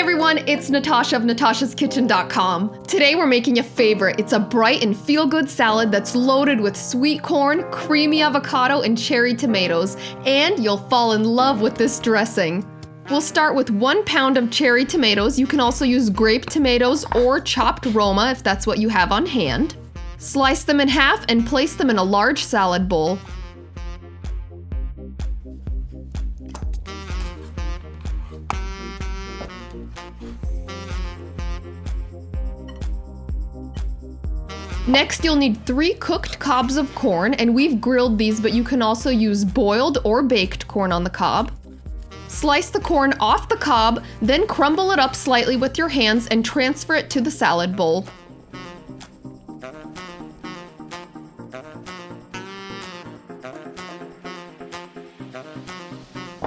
everyone, it's Natasha of natashaskitchen.com. Today we're making a favorite. It's a bright and feel-good salad that's loaded with sweet corn, creamy avocado, and cherry tomatoes, and you'll fall in love with this dressing. We'll start with 1 pound of cherry tomatoes. You can also use grape tomatoes or chopped Roma if that's what you have on hand. Slice them in half and place them in a large salad bowl. Next, you'll need 3 cooked cobs of corn, and we've grilled these, but you can also use boiled or baked corn on the cob. Slice the corn off the cob, then crumble it up slightly with your hands and transfer it to the salad bowl.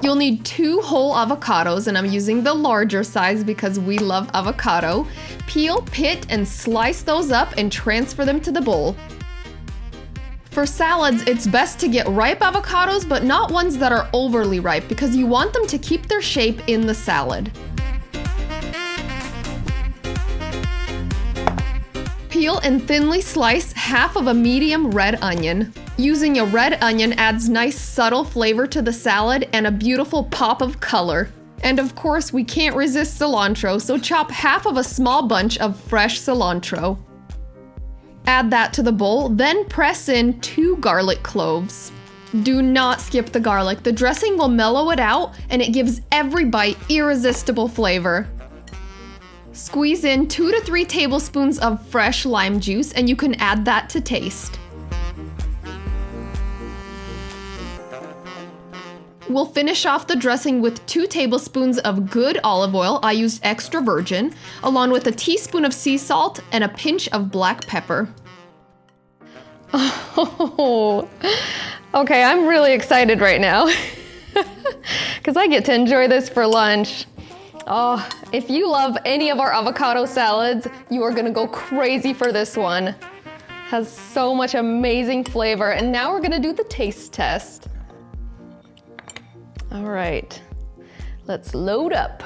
You'll need 2 whole avocados, and I'm using the larger size because we love avocado. Peel, pit, and slice those up and transfer them to the bowl. For salads, it's best to get ripe avocados, but not ones that are overly ripe because you want them to keep their shape in the salad. Peel and thinly slice half of a medium red onion. Using a red onion adds nice subtle flavor to the salad and a beautiful pop of color. And of course, we can't resist cilantro, so chop half of a small bunch of fresh cilantro. Add that to the bowl, then press in 2 garlic cloves. Do not skip the garlic. The dressing will mellow it out and it gives every bite irresistible flavor. Squeeze in 2 to 3 tablespoons of fresh lime juice, and you can add that to taste. We'll finish off the dressing with 2 tablespoons of good olive oil, I used extra virgin, along with a teaspoon of sea salt and a pinch of black pepper. Oh, okay, I'm really excited right now because I get to enjoy this for lunch. Oh, if you love any of our avocado salads, you are gonna go crazy for this one. Has so much amazing flavor, and now we're gonna do the taste test. All right, let's load up.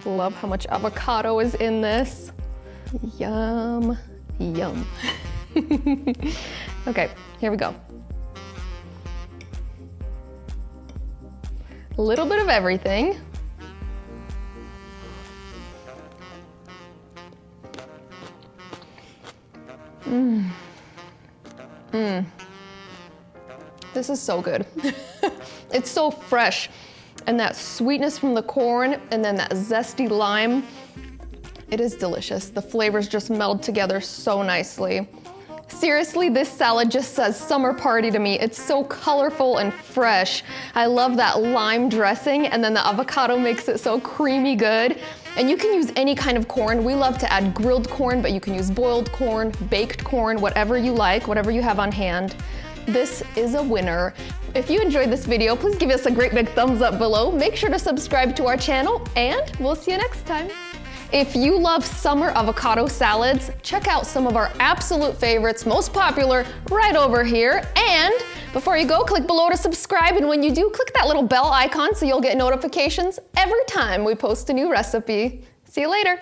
Love how much avocado is in this. Yum, yum. Okay, here we go. A little bit of everything. This is so good. It's so fresh, and that sweetness from the corn and then that zesty lime. It is delicious. The flavors just meld together so nicely. Seriously, this salad just says summer party to me. It's so colorful and fresh. I love that lime dressing, and then the avocado makes it so creamy good. And you can use any kind of corn. We love to add grilled corn, but you can use boiled corn, baked corn, whatever you like, whatever you have on hand. This is a winner. If you enjoyed this video, please give us a great big thumbs up below. Make sure to subscribe to our channel, and we'll see you next time. If you love summer avocado salads, check out some of our absolute favorites, most popular, right over here. And before you go, click below to subscribe, and when you do, click that little bell icon so you'll get notifications every time we post a new recipe. See you later.